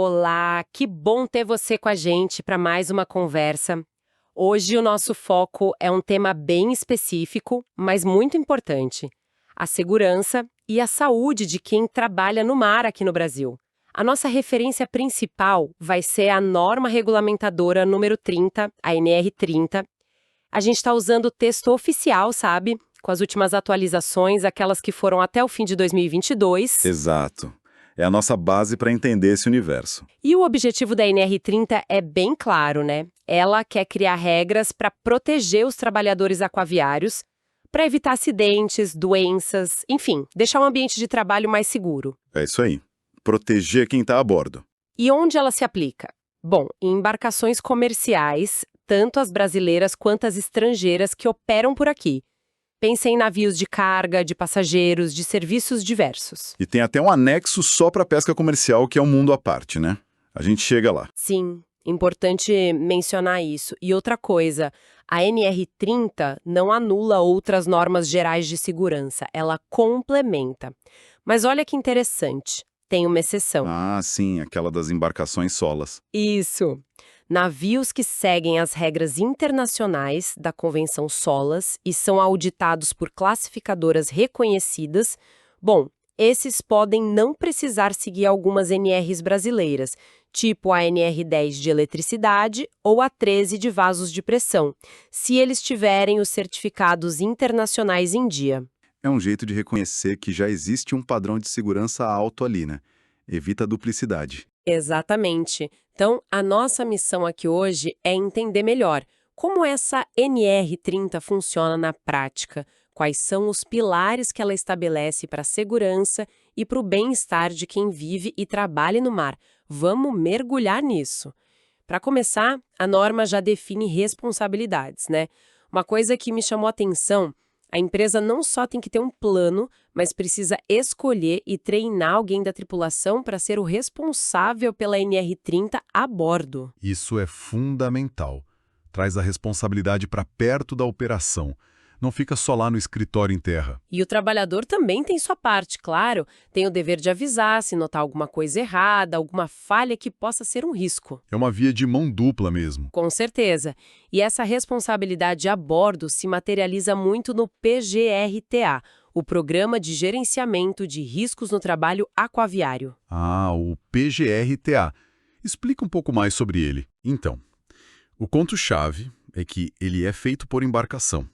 Olá, que bom ter você com a gente para mais uma conversa. Hoje o nosso foco é um tema bem específico, mas muito importante: a segurança e a saúde de quem trabalha no mar aqui no Brasil. A nossa referência principal vai ser a norma regulamentadora número 30, a NR30. A gente está usando o texto oficial, sabe? Com as últimas atualizações, aquelas que foram até o fim de 2022. Exato. É a nossa base para entender esse universo. E o objetivo da NR30 é bem claro, né? Ela quer criar regras para proteger os trabalhadores aquaviários, para evitar acidentes, doenças, enfim, deixar o ambiente de trabalho mais seguro. É isso aí. Proteger quem está a bordo. E onde ela se aplica? Bom, em embarcações comerciais, tanto as brasileiras quanto as estrangeiras que operam por aqui. Pense em navios de carga, de passageiros, de serviços diversos. E tem até um anexo só para pesca comercial, que é um mundo à parte, né? A gente chega lá. Sim, importante mencionar isso. E outra coisa, a NR30 não anula outras normas gerais de segurança, ela complementa. Mas olha que interessante, tem uma exceção. Ah, sim, aquela das embarcações solas. Isso. Navios que seguem as regras internacionais da Convenção SOLAS e são auditados por classificadoras reconhecidas, bom, esses podem não precisar seguir algumas NRs brasileiras, tipo a NR10 de eletricidade ou a 13 de vasos de pressão, se eles tiverem os certificados internacionais em dia. É um jeito de reconhecer que já existe um padrão de segurança alto ali, né? Evita a duplicidade. Exatamente. Então, a nossa missão aqui hoje é entender melhor como essa NR30 funciona na prática, quais são os pilares que ela estabelece para a segurança e para o bem-estar de quem vive e trabalha no mar. Vamos mergulhar nisso. Para começar, a norma já define responsabilidades, né? Uma coisa que me chamou a atenção: a empresa não só tem que ter um plano, mas precisa escolher e treinar alguém da tripulação para ser o responsável pela NR30 a bordo. Isso é fundamental. Traz a responsabilidade para perto da operação. Não fica só lá no escritório em terra. E o trabalhador também tem sua parte, claro. Tem o dever de avisar se notar alguma coisa errada, alguma falha que possa ser um risco. É uma via de mão dupla mesmo. Com certeza. E essa responsabilidade a bordo se materializa muito no PGRTA, o Programa de Gerenciamento de Riscos no Trabalho Aquaviário. Ah, o PGRTA. Explica um pouco mais sobre ele. Então, o ponto-chave é que ele é feito por embarcação.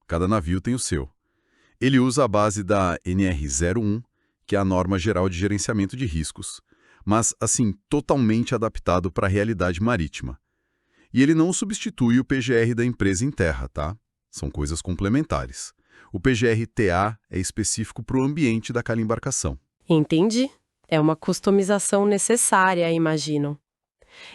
Cada navio tem o seu. Ele usa a base da NR01, que é a norma geral de gerenciamento de riscos, mas, assim, totalmente adaptado para a realidade marítima. E ele não substitui o PGR da empresa em terra, tá? São coisas complementares. O PGR-TA é específico para o ambiente daquela embarcação. Entendi. É uma customização necessária, imagino.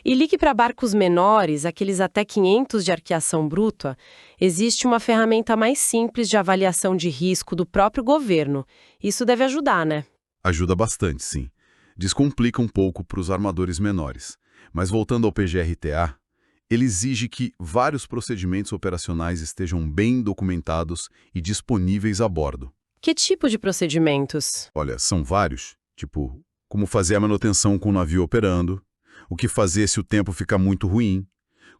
E ligue para barcos menores, aqueles até 500 de arqueação bruta, existe uma ferramenta mais simples de avaliação de risco do próprio governo. Isso deve ajudar, né? Ajuda bastante, sim. Descomplica um pouco para os armadores menores. Mas voltando ao PGR-TA, ele exige que vários procedimentos operacionais estejam bem documentados e disponíveis a bordo. Que tipo de procedimentos? Olha, são vários, tipo, como fazer a manutenção com o navio operando, o que fazer se o tempo ficar muito ruim,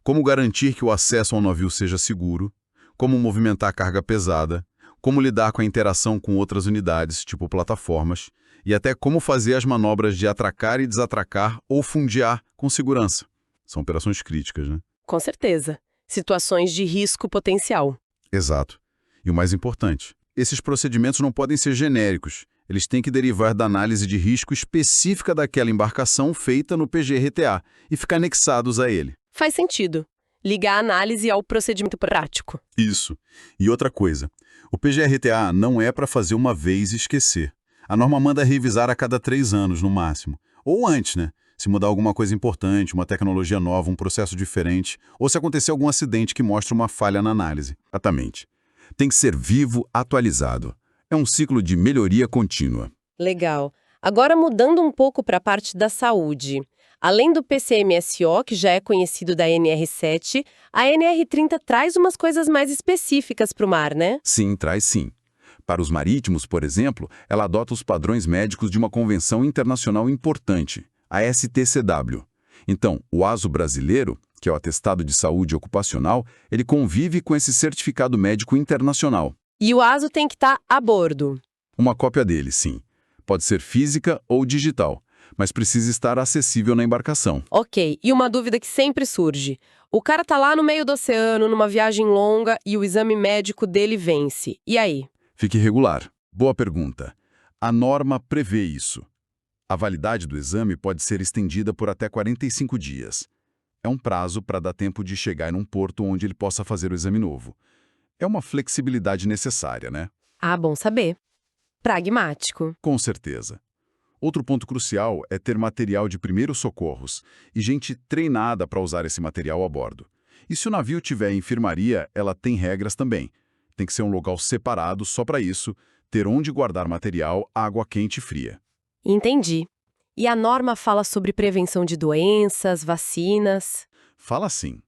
como garantir que o acesso ao navio seja seguro, como movimentar carga pesada, como lidar com a interação com outras unidades, tipo plataformas, e até como fazer as manobras de atracar e desatracar ou fundear com segurança. São operações críticas, né? Com certeza. Situações de risco potencial. Exato. E o mais importante, esses procedimentos não podem ser genéricos. Eles têm que derivar da análise de risco específica daquela embarcação feita no PGRTA e ficar anexados a ele. Faz sentido. Ligar a análise ao procedimento prático. Isso. E outra coisa, o PGRTA não é para fazer uma vez e esquecer. A norma manda revisar a cada 3 anos, no máximo. Ou antes, né? Se mudar alguma coisa importante, uma tecnologia nova, um processo diferente, ou se acontecer algum acidente que mostre uma falha na análise. Exatamente. Tem que ser vivo, atualizado. É um ciclo de melhoria contínua. Legal. Agora mudando um pouco para a parte da saúde. Além do PCMSO, que já é conhecido da NR7, a NR30 traz umas coisas mais específicas para o mar, né? Sim, traz sim. Para os marítimos, por exemplo, ela adota os padrões médicos de uma convenção internacional importante, a STCW. Então, o ASO brasileiro, que é o Atestado de Saúde Ocupacional, ele convive com esse certificado médico internacional. E o ASO tem que estar a bordo. Uma cópia dele, sim. Pode ser física ou digital, mas precisa estar acessível na embarcação. Ok, e uma dúvida que sempre surge. O cara tá lá no meio do oceano, numa viagem longa, e o exame médico dele vence. E aí? Fique regular. Boa pergunta. A norma prevê isso. A validade do exame pode ser estendida por até 45 dias. É um prazo para dar tempo de chegar em um porto onde ele possa fazer o exame novo. É uma flexibilidade necessária, né? Ah, bom saber. Pragmático. Com certeza. Outro ponto crucial é ter material de primeiros socorros e gente treinada para usar esse material a bordo. E se o navio tiver enfermaria, ela tem regras também. Tem que ser um local separado só para isso, ter onde guardar material, água quente e fria. Entendi. E a norma fala sobre prevenção de doenças, vacinas. Fala assim.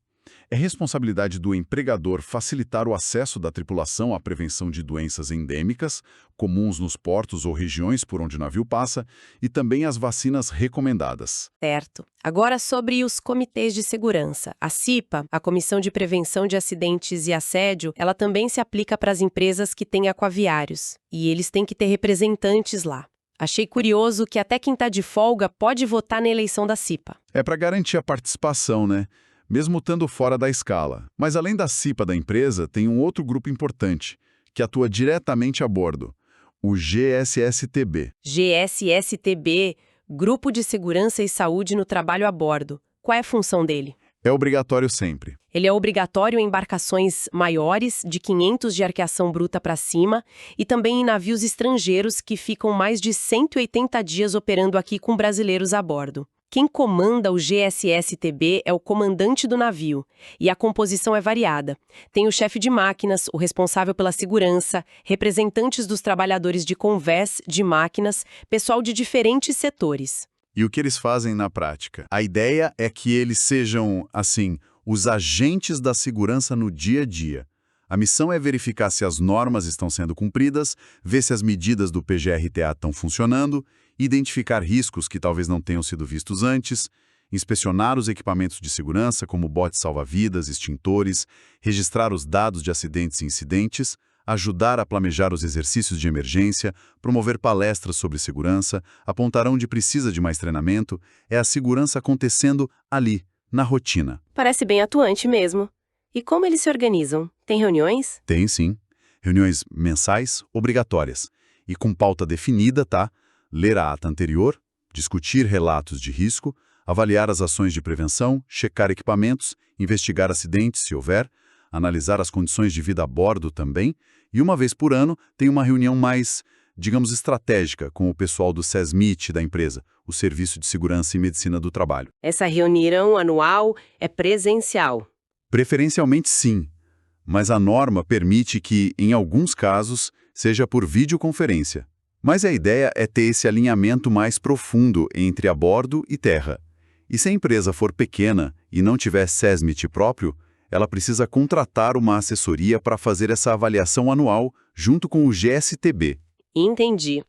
É responsabilidade do empregador facilitar o acesso da tripulação à prevenção de doenças endêmicas, comuns nos portos ou regiões por onde o navio passa, e também as vacinas recomendadas. Certo. Agora sobre os comitês de segurança. A CIPA, a Comissão de Prevenção de Acidentes e Assédio, ela também se aplica para as empresas que têm aquaviários. E eles têm que ter representantes lá. Achei curioso que até quem está de folga pode votar na eleição da CIPA. É para garantir a participação, né? Mesmo estando fora da escala. Mas além da CIPA da empresa, tem um outro grupo importante, que atua diretamente a bordo, o GSSTB. GSSTB, Grupo de Segurança e Saúde no Trabalho a Bordo. Qual é a função dele? É obrigatório sempre. Ele é obrigatório em embarcações maiores, de 500 de arqueação bruta para cima, e também em navios estrangeiros que ficam mais de 180 dias operando aqui com brasileiros a bordo. Quem comanda o GSSTB é o comandante do navio, e a composição é variada. Tem o chefe de máquinas, o responsável pela segurança, representantes dos trabalhadores de convés, de máquinas, pessoal de diferentes setores. E o que eles fazem na prática? A ideia é que eles sejam, assim, os agentes da segurança no dia a dia. A missão é verificar se as normas estão sendo cumpridas, ver se as medidas do PGR-TA estão funcionando, identificar riscos que talvez não tenham sido vistos antes, inspecionar os equipamentos de segurança, como botes salva-vidas, extintores, registrar os dados de acidentes e incidentes, ajudar a planejar os exercícios de emergência, promover palestras sobre segurança, apontar onde precisa de mais treinamento, é a segurança acontecendo ali, na rotina. Parece bem atuante mesmo. E como eles se organizam? Tem reuniões? Tem sim. Reuniões mensais, obrigatórias. E com pauta definida, tá? Ler a ata anterior, discutir relatos de risco, avaliar as ações de prevenção, checar equipamentos, investigar acidentes, se houver, analisar as condições de vida a bordo também, e uma vez por ano tem uma reunião mais, digamos, estratégica com o pessoal do SESMIT da empresa, o Serviço de Segurança e Medicina do Trabalho. Essa reunião anual é presencial. Preferencialmente sim, mas a norma permite que, em alguns casos, seja por videoconferência. Mas a ideia é ter esse alinhamento mais profundo entre a bordo e terra. E se a empresa for pequena e não tiver SESMIT próprio, ela precisa contratar uma assessoria para fazer essa avaliação anual junto com o GSTB. Entendi.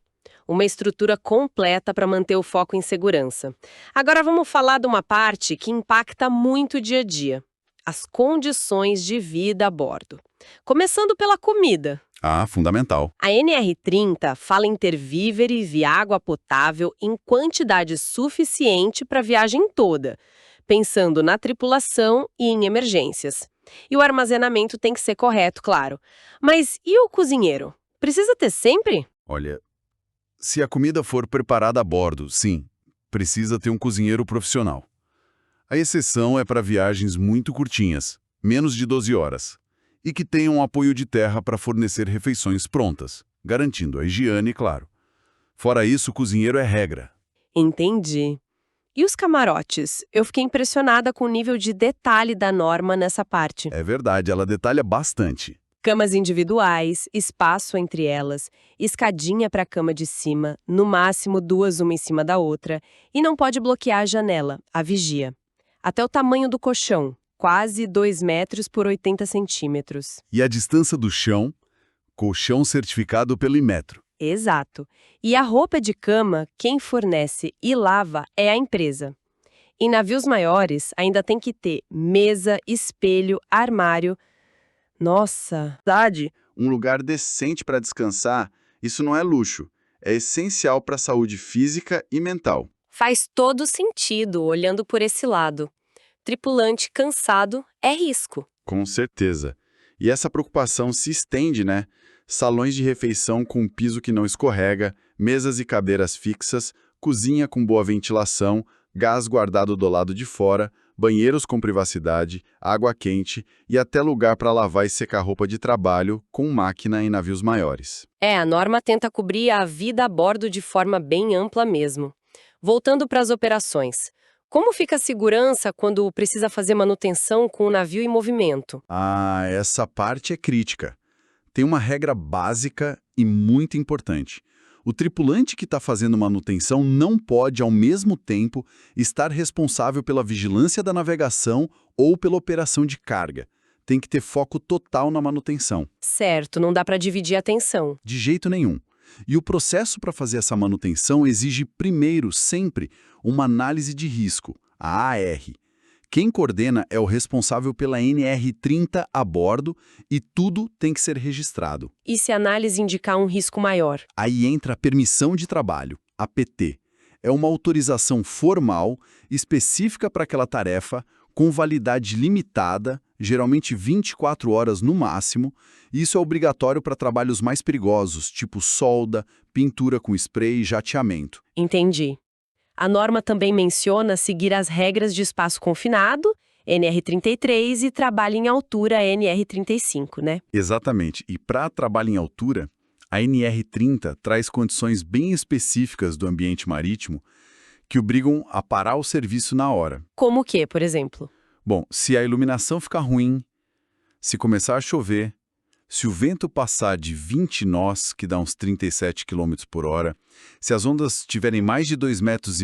Uma estrutura completa para manter o foco em segurança. Agora vamos falar de uma parte que impacta muito o dia a dia. As condições de vida a bordo. Começando pela comida. Ah, fundamental. A NR30 fala em ter víveres e água potável em quantidade suficiente para a viagem toda, pensando na tripulação e em emergências. E o armazenamento tem que ser correto, claro. Mas e o cozinheiro? Precisa ter sempre? Olha, se a comida for preparada a bordo, sim, precisa ter um cozinheiro profissional. A exceção é para viagens muito curtinhas, menos de 12 horas, e que tenham apoio de terra para fornecer refeições prontas, garantindo a higiene, claro. Fora isso, o cozinheiro é regra. Entendi. E os camarotes? Eu fiquei impressionada com o nível de detalhe da norma nessa parte. É verdade, ela detalha bastante. Camas individuais, espaço entre elas, escadinha para a cama de cima, no máximo 2 uma em cima da outra, e não pode bloquear a janela, a vigia. Até o tamanho do colchão, quase 2 metros por 80 centímetros. E a distância do chão, colchão certificado pelo Inmetro. Exato. E a roupa de cama, quem fornece e lava é a empresa. Em navios maiores, ainda tem que ter mesa, espelho, armário. Nossa, verdade. Um lugar decente para descansar, isso não é luxo, é essencial para a saúde física e mental. Faz todo sentido olhando por esse lado. Tripulante cansado é risco. Com certeza. E essa preocupação se estende, né? Salões de refeição com piso que não escorrega, mesas e cadeiras fixas, cozinha com boa ventilação, gás guardado do lado de fora, banheiros com privacidade, água quente e até lugar para lavar e secar roupa de trabalho com máquina em navios maiores. A norma tenta cobrir a vida a bordo de forma bem ampla mesmo. Voltando para as operações. Como fica a segurança quando precisa fazer manutenção com o navio em movimento? Essa parte é crítica. Tem uma regra básica e muito importante. O tripulante que está fazendo manutenção não pode, ao mesmo tempo, estar responsável pela vigilância da navegação ou pela operação de carga. Tem que ter foco total na manutenção. Certo, não dá para dividir a atenção. De jeito nenhum. E o processo para fazer essa manutenção exige, primeiro, sempre, uma análise de risco, a AR. Quem coordena é o responsável pela NR30 a bordo e tudo tem que ser registrado. E se a análise indicar um risco maior? Aí entra a permissão de trabalho, a PT. É uma autorização formal, específica para aquela tarefa, com validade limitada, geralmente 24 horas no máximo, e isso é obrigatório para trabalhos mais perigosos, tipo solda, pintura com spray e jateamento. Entendi. A norma também menciona seguir as regras de espaço confinado, NR33, e trabalho em altura, NR35, né? Exatamente. E para trabalho em altura, a NR30 traz condições bem específicas do ambiente marítimo que obrigam a parar o serviço na hora. Como o quê, por exemplo? Bom, se a iluminação ficar ruim, se começar a chover, se o vento passar de 20 nós, que dá uns 37 km por hora, se as ondas tiverem mais de 2,5 metros,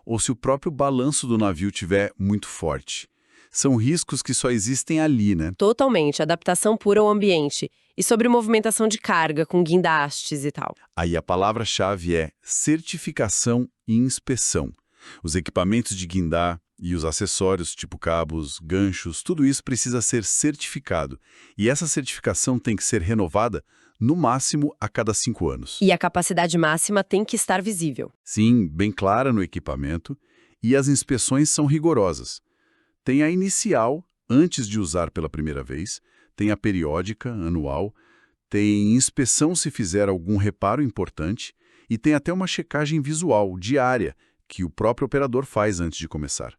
ou se o próprio balanço do navio estiver muito forte. São riscos que só existem ali, né? Totalmente, adaptação pura ao ambiente. E sobre movimentação de carga, com guindastes e tal. Aí a palavra-chave é certificação e inspeção. Os equipamentos de guindar e os acessórios, tipo cabos, ganchos, tudo isso precisa ser certificado. E essa certificação tem que ser renovada, no máximo, a cada 5 anos. E a capacidade máxima tem que estar visível. Sim, bem clara no equipamento, e as inspeções são rigorosas. Tem a inicial, antes de usar pela primeira vez, tem a periódica, anual, tem inspeção se fizer algum reparo importante e tem até uma checagem visual, diária, que o próprio operador faz antes de começar.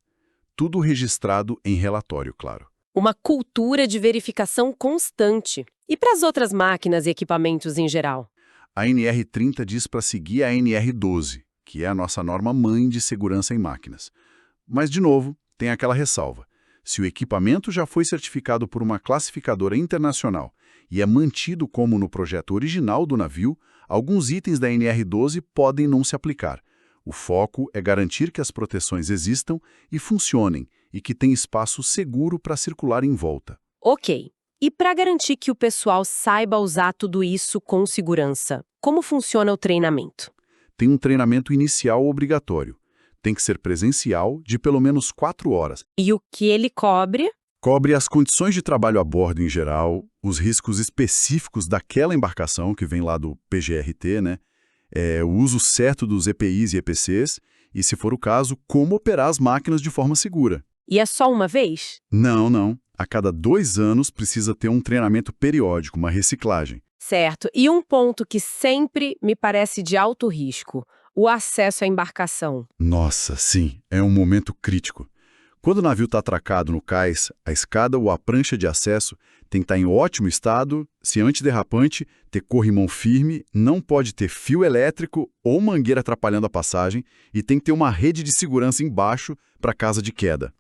Tudo registrado em relatório, claro. Uma cultura de verificação constante. E para as outras máquinas e equipamentos em geral? A NR30 diz para seguir a NR12, que é a nossa norma mãe de segurança em máquinas. Mas, de novo, tem aquela ressalva. Se o equipamento já foi certificado por uma classificadora internacional e é mantido como no projeto original do navio, alguns itens da NR12 podem não se aplicar. O foco é garantir que as proteções existam e funcionem e que tem espaço seguro para circular em volta. Ok. E para garantir que o pessoal saiba usar tudo isso com segurança, como funciona o treinamento? Tem um treinamento inicial obrigatório. Tem que ser presencial, de pelo menos 4 horas. E o que ele cobre? Cobre as condições de trabalho a bordo em geral, os riscos específicos daquela embarcação, que vem lá do PGRT, né? O uso certo dos EPIs e EPCs, e, se for o caso, como operar as máquinas de forma segura. E é só uma vez? Não. A cada 2 anos precisa ter um treinamento periódico, uma reciclagem. Certo. E um ponto que sempre me parece de alto risco: o acesso à embarcação. Nossa, sim, é um momento crítico. Quando o navio está atracado no cais, a escada ou a prancha de acesso tem que estar em ótimo estado, ser antiderrapante, ter corrimão firme, não pode ter fio elétrico ou mangueira atrapalhando a passagem e tem que ter uma rede de segurança embaixo para caso de queda.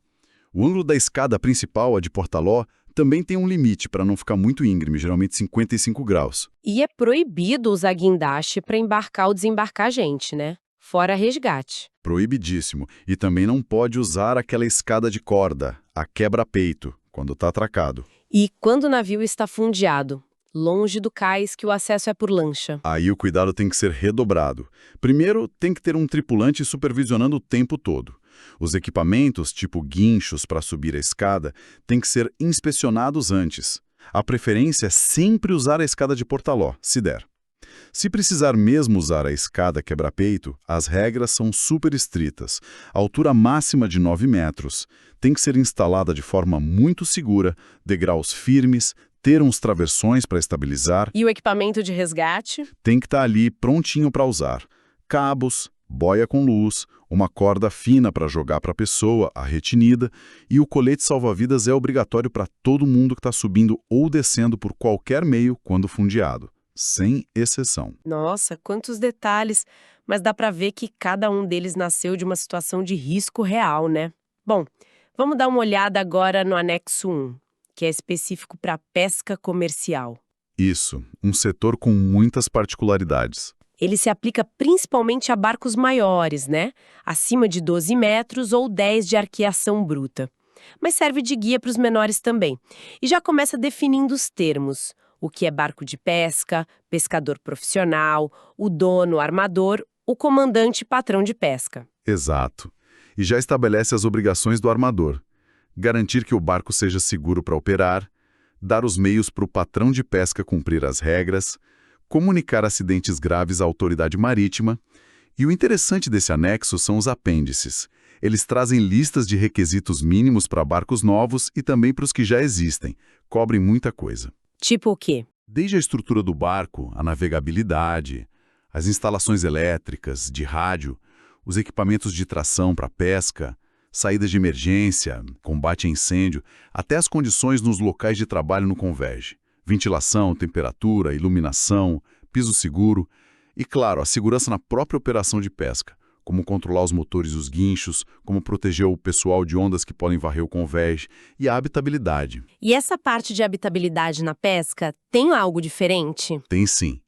O ângulo da escada principal, a de porta-ló, também tem um limite para não ficar muito íngreme, geralmente 55 graus. E é proibido usar guindaste para embarcar ou desembarcar gente, né? Fora resgate. Proibidíssimo. E também não pode usar aquela escada de corda, a quebra-peito, quando está atracado. E quando o navio está fundeado, longe do cais que o acesso é por lancha. Aí o cuidado tem que ser redobrado. Primeiro, tem que ter um tripulante supervisionando o tempo todo. Os equipamentos, tipo guinchos para subir a escada, têm que ser inspecionados antes. A preferência é sempre usar a escada de portaló, se der. Se precisar mesmo usar a escada quebra-peito, as regras são super estritas. A altura máxima de 9 metros. Tem que ser instalada de forma muito segura, degraus firmes, ter uns traversões para estabilizar. E o equipamento de resgate? Tem que estar ali prontinho para usar. Cabos, boia com luz, uma corda fina para jogar para a pessoa, a retinida, e o colete salva-vidas é obrigatório para todo mundo que está subindo ou descendo por qualquer meio quando fundeado. Sem exceção. Nossa, quantos detalhes, mas dá para ver que cada um deles nasceu de uma situação de risco real, né? Bom, vamos dar uma olhada agora no anexo 1, que é específico para pesca comercial. Isso, um setor com muitas particularidades. Ele se aplica principalmente a barcos maiores, né? Acima de 12 metros ou 10 de arqueação bruta. Mas serve de guia para os menores também. E já começa definindo os termos. O que é barco de pesca, pescador profissional, o dono, armador, o comandante e patrão de pesca. Exato. E já estabelece as obrigações do armador. Garantir que o barco seja seguro para operar, dar os meios para o patrão de pesca cumprir as regras, comunicar acidentes graves à autoridade marítima. E o interessante desse anexo são os apêndices. Eles trazem listas de requisitos mínimos para barcos novos e também para os que já existem. Cobrem muita coisa. Tipo o quê? Desde a estrutura do barco, a navegabilidade, as instalações elétricas, de rádio, os equipamentos de tração para pesca, saídas de emergência, combate a incêndio, até as condições nos locais de trabalho no convés. Ventilação, temperatura, iluminação, piso seguro e, claro, a segurança na própria operação de pesca, como controlar os motores e os guinchos, como proteger o pessoal de ondas que podem varrer o convés e a habitabilidade. E essa parte de habitabilidade na pesca tem algo diferente? Tem sim,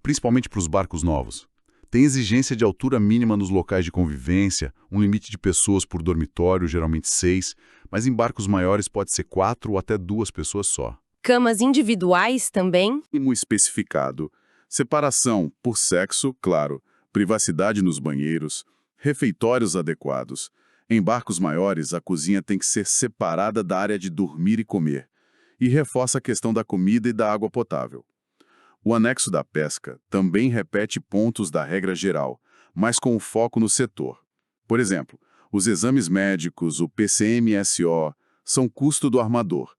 principalmente para os barcos novos. Tem exigência de altura mínima nos locais de convivência, um limite de pessoas por dormitório, geralmente 6, mas em barcos maiores pode ser 4 ou até 2 pessoas só. Camas individuais também? Mínimo especificado. Separação por sexo, claro. Privacidade nos banheiros. Refeitórios adequados. Em barcos maiores, a cozinha tem que ser separada da área de dormir e comer. E reforça a questão da comida e da água potável. O anexo da pesca também repete pontos da regra geral, mas com o foco no setor. Por exemplo, os exames médicos, o PCMSO, são custo do armador.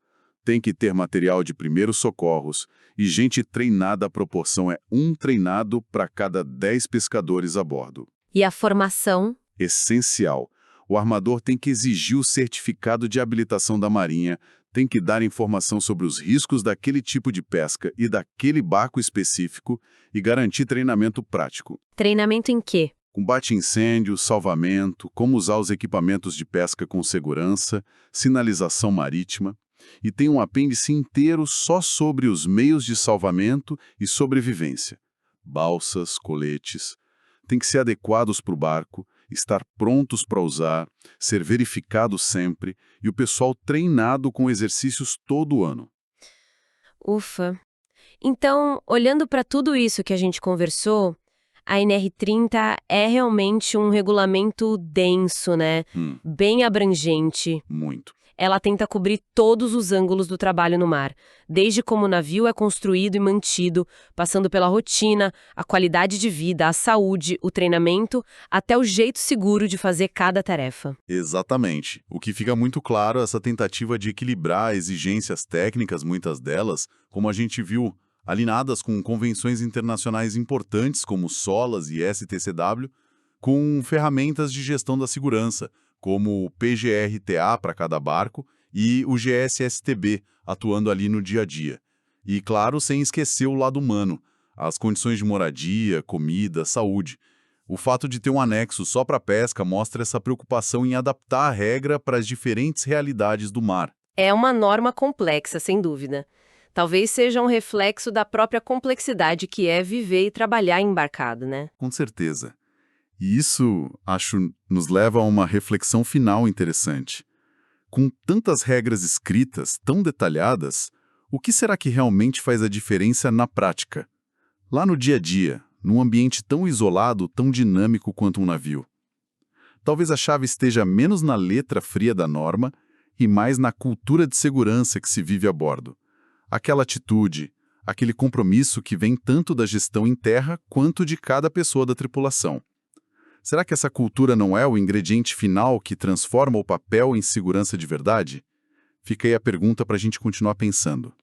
Tem que ter material de primeiros socorros e gente treinada. A proporção é 1 treinado para cada 10 pescadores a bordo. E a formação? Essencial. O armador tem que exigir o certificado de habilitação da Marinha, tem que dar informação sobre os riscos daquele tipo de pesca e daquele barco específico e garantir treinamento prático. Treinamento em quê? Combate a incêndio, salvamento, como usar os equipamentos de pesca com segurança, sinalização marítima. E tem um apêndice inteiro só sobre os meios de salvamento e sobrevivência. Balsas, coletes. Tem que ser adequados para o barco, estar prontos para usar, ser verificados sempre e o pessoal treinado com exercícios todo ano. Ufa. Então, olhando para tudo isso que a gente conversou, a NR30 é realmente um regulamento denso, né? Bem abrangente. Muito. Ela tenta cobrir todos os ângulos do trabalho no mar, desde como o navio é construído e mantido, passando pela rotina, a qualidade de vida, a saúde, o treinamento, até o jeito seguro de fazer cada tarefa. Exatamente. O que fica muito claro é essa tentativa de equilibrar exigências técnicas, muitas delas, como a gente viu, alinhadas com convenções internacionais importantes como SOLAS e STCW, com ferramentas de gestão da segurança, como o PGR-TA para cada barco e o GSSTB, atuando ali no dia a dia. E, claro, sem esquecer o lado humano, as condições de moradia, comida, saúde. O fato de ter um anexo só para pesca mostra essa preocupação em adaptar a regra para as diferentes realidades do mar. É uma norma complexa, sem dúvida. Talvez seja um reflexo da própria complexidade que é viver e trabalhar embarcado, né? Com certeza. E isso, acho, nos leva a uma reflexão final interessante. Com tantas regras escritas, tão detalhadas, O que será que realmente faz a diferença na prática? Lá no dia a dia, num ambiente tão isolado, tão dinâmico quanto um navio. Talvez a chave esteja menos na letra fria da norma e mais na cultura de segurança que se vive a bordo. Aquela atitude, aquele compromisso que vem tanto da gestão em terra quanto de cada pessoa da tripulação. Será que essa cultura não é o ingrediente final que transforma o papel em segurança de verdade? Fica aí a pergunta para a gente continuar pensando.